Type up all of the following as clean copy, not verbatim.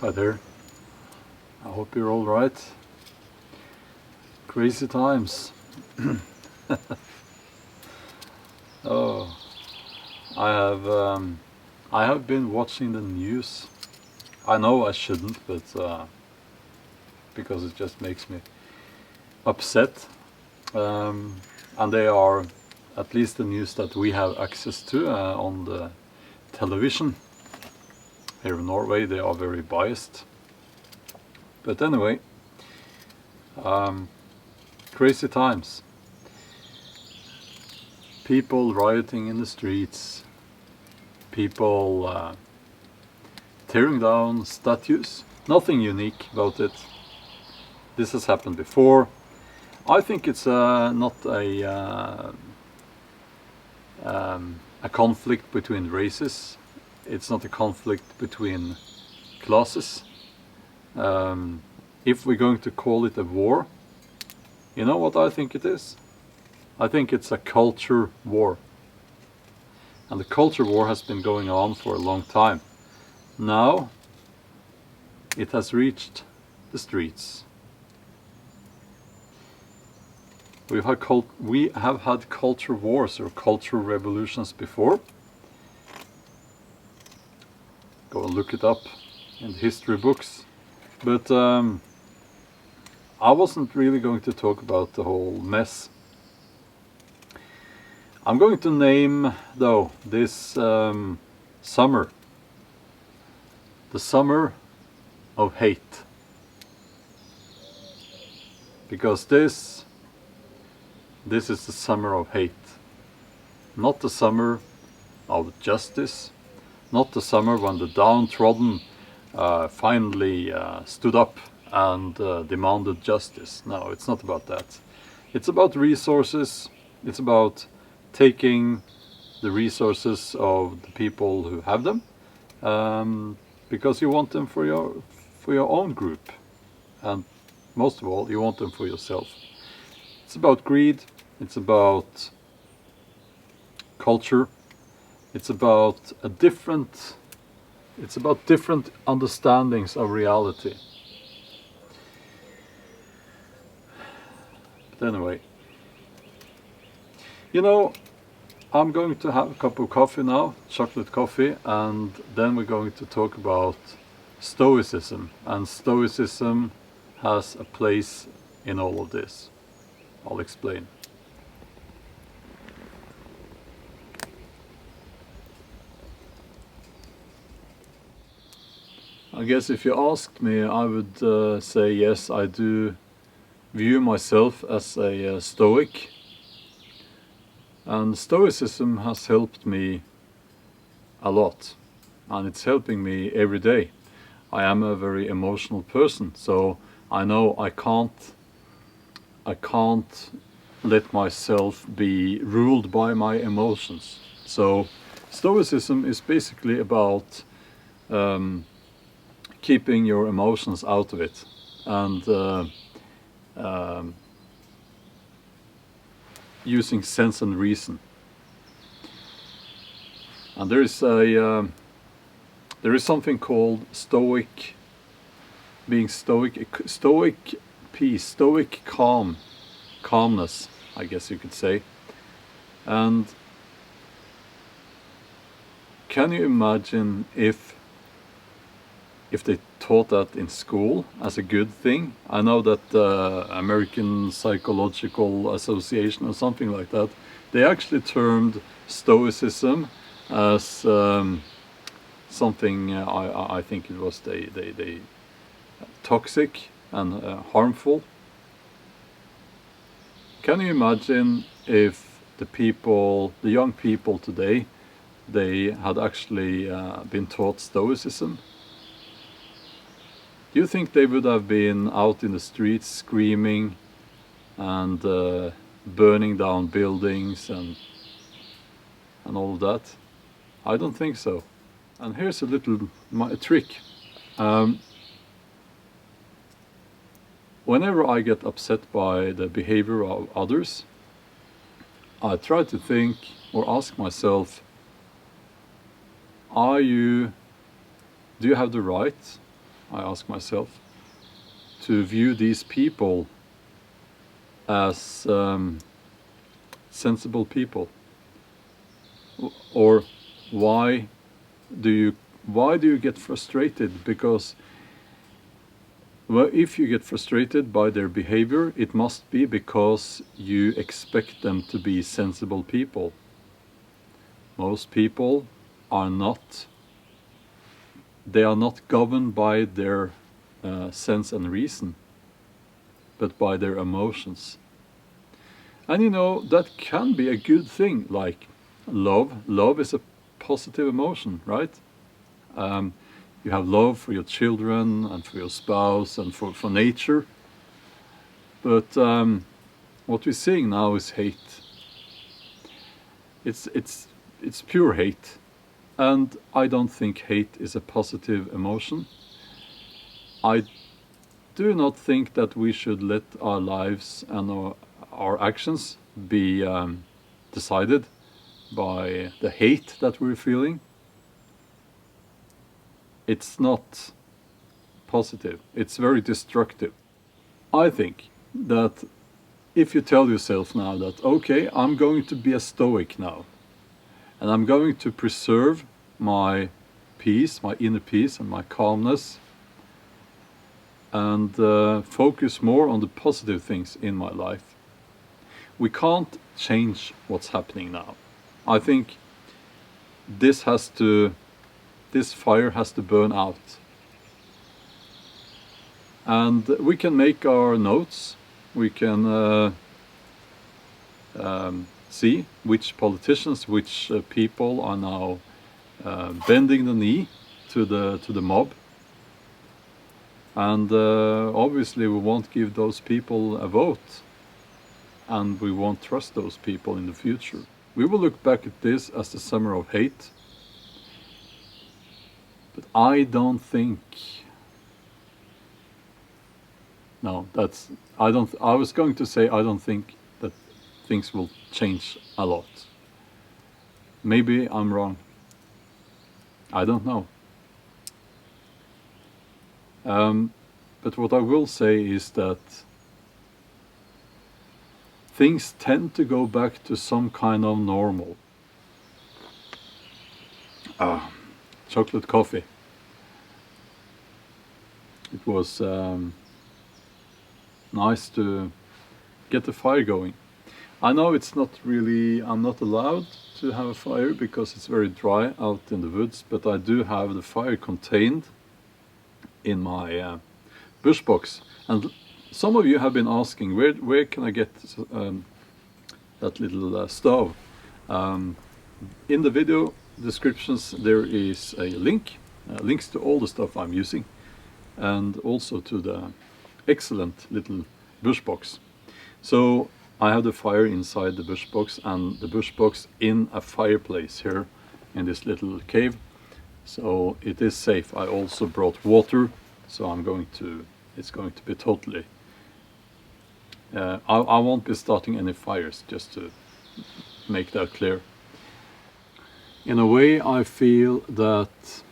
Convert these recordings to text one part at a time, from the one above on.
Hi there. I hope you're all right. Crazy times. Oh, I have been watching the news. I know I shouldn't, but because it just makes me upset. And they are, at least the news that we have access to on the television. Here in Norway, they are very biased. But anyway, crazy times. People rioting in the streets, people tearing down statues. Nothing unique about it. This has happened before. I think it's not a conflict between races. It's not a conflict between classes. If we're going to call it a war, you know what I think it is? I think it's a culture war. And the culture war has been going on for a long time. Now it has reached the streets. We have had culture wars or cultural revolutions before. Go and look it up in the history books. But I wasn't really going to talk about the whole mess. I'm going to name, though, this summer, the summer of hate. Because this is the summer of hate. Not the summer of justice, not the summer when the downtrodden finally stood up and demanded justice. No, it's not about that. It's about resources. It's about taking the resources of the people who have them, because you want them for your own group, and most of all, you want them for yourself. It's about greed. It's about culture. It's about different understandings of reality. But anyway, you know, I'm going to have a cup of coffee now, chocolate coffee, and then we're going to talk about Stoicism. And Stoicism has a place in all of this. I'll explain. I guess if you asked me, I would say yes, I do view myself as a Stoic. And Stoicism has helped me a lot, and it's helping me every day. I am a very emotional person, so I know I can't let myself be ruled by my emotions. So Stoicism is basically about keeping your emotions out of it, and using sense and reason. And there is something called stoic, being stoic, stoic peace, stoic calmness, I guess you could say. And can you imagine if they taught that in school as a good thing? I know that American Psychological Association or something like that, they actually termed Stoicism as something, I think it was they toxic and harmful. Can you imagine if the young people today, they had actually been taught Stoicism? Do you think they would have been out in the streets screaming and burning down buildings and all of that? I don't think so. And here's a little trick. Whenever I get upset by the behavior of others, I try to think or ask myself, do you have the right I ask myself, to view these people as sensible people? Or why do you get frustrated? Because, well, if you get frustrated by their behavior, it must be because you expect them to be sensible people. Most people are not, they are not governed by their sense and reason, but by their emotions. And you know, that can be a good thing, like love. Love is a positive emotion, right? You have love for your children and for your spouse and for nature. But what we're seeing now is hate. It's pure hate. And I don't think hate is a positive emotion. I do not think that we should let our lives and our actions be decided by the hate that we're feeling. It's not positive. It's very destructive. I think that if you tell yourself now that, okay, I'm going to be a stoic now, and I'm going to preserve my peace, my inner peace and my calmness, and focus more on the positive things in my life. We can't change what's happening now. I think this fire has to burn out. And we can make our notes. We can see which politicians, which people are now bending the knee to the mob. And obviously we won't give those people a vote, and we won't trust those people in the future. We will look back at this as the summer of hate, but I don't think, no, that's, I was going to say I don't think that things will change a lot. Maybe I'm wrong. I don't know. But what I will say is that things tend to go back to some kind of normal. Chocolate coffee. It was nice to get the fire going. I know it's not really, I'm not allowed to have a fire because it's very dry out in the woods, but I do have the fire contained in my bush box. And some of you have been asking, where can I get that little stove? In the video descriptions there is a link, links to all the stuff I'm using, and also to the excellent little bush box. So I have the fire inside the bush box, and the bush box in a fireplace here in this little cave. So it is safe. I also brought water, so it's going to be totally, I won't be starting any fires, just to make that clear. In a way, I feel that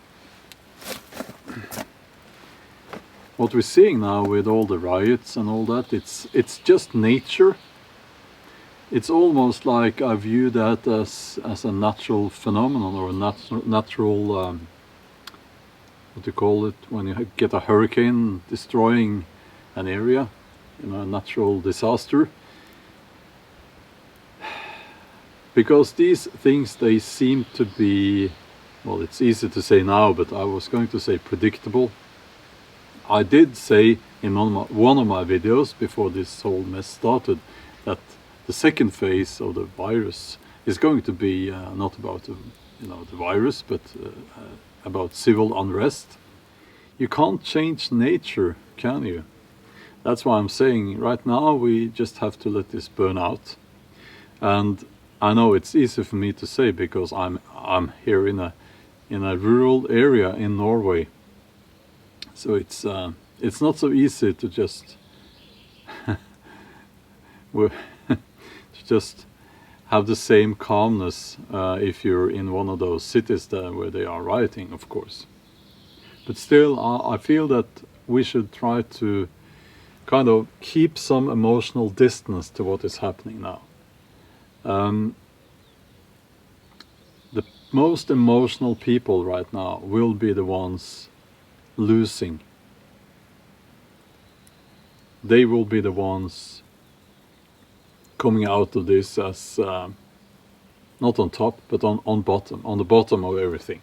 what we're seeing now with all the riots and all that, it's just nature. It's almost like I view that as a natural phenomenon, or a natural, what do you call it, when you get a hurricane destroying an area, you know, a natural disaster. Because these things, they seem to be, well, it's easy to say now, but I was going to say predictable. I did say in one of my videos before this whole mess started that the second phase of the virus is going to be not about the virus, but about civil unrest. You can't change nature, can you? That's why I'm saying right now we just have to let this burn out. And I know it's easy for me to say because I'm here in a rural area in Norway. So it's not so easy to just to just have the same calmness if you're in one of those cities where they are rioting, of course. But still, I feel that we should try to kind of keep some emotional distance to what is happening now. The most emotional people right now will be the ones losing. They will be the ones coming out of this as not on top, but on bottom, on the bottom of everything.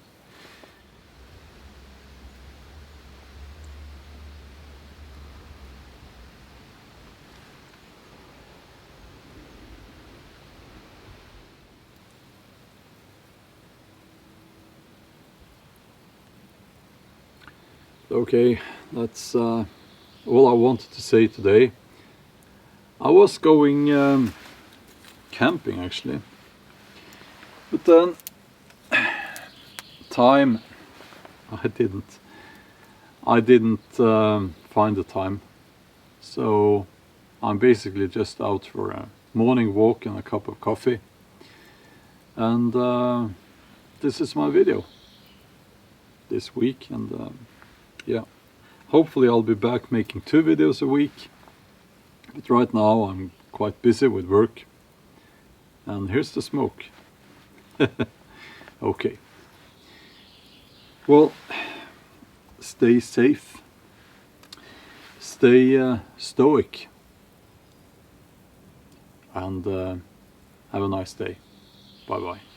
Okay, that's all I wanted to say today. I was going camping actually, but then time, I didn't find the time, so I'm basically just out for a morning walk and a cup of coffee, and this is my video this week. And yeah, hopefully I'll be back making 2 videos a week, but right now I'm quite busy with work. And here's the smoke. Okay, well, stay safe, stay stoic, and have a nice day. Bye bye.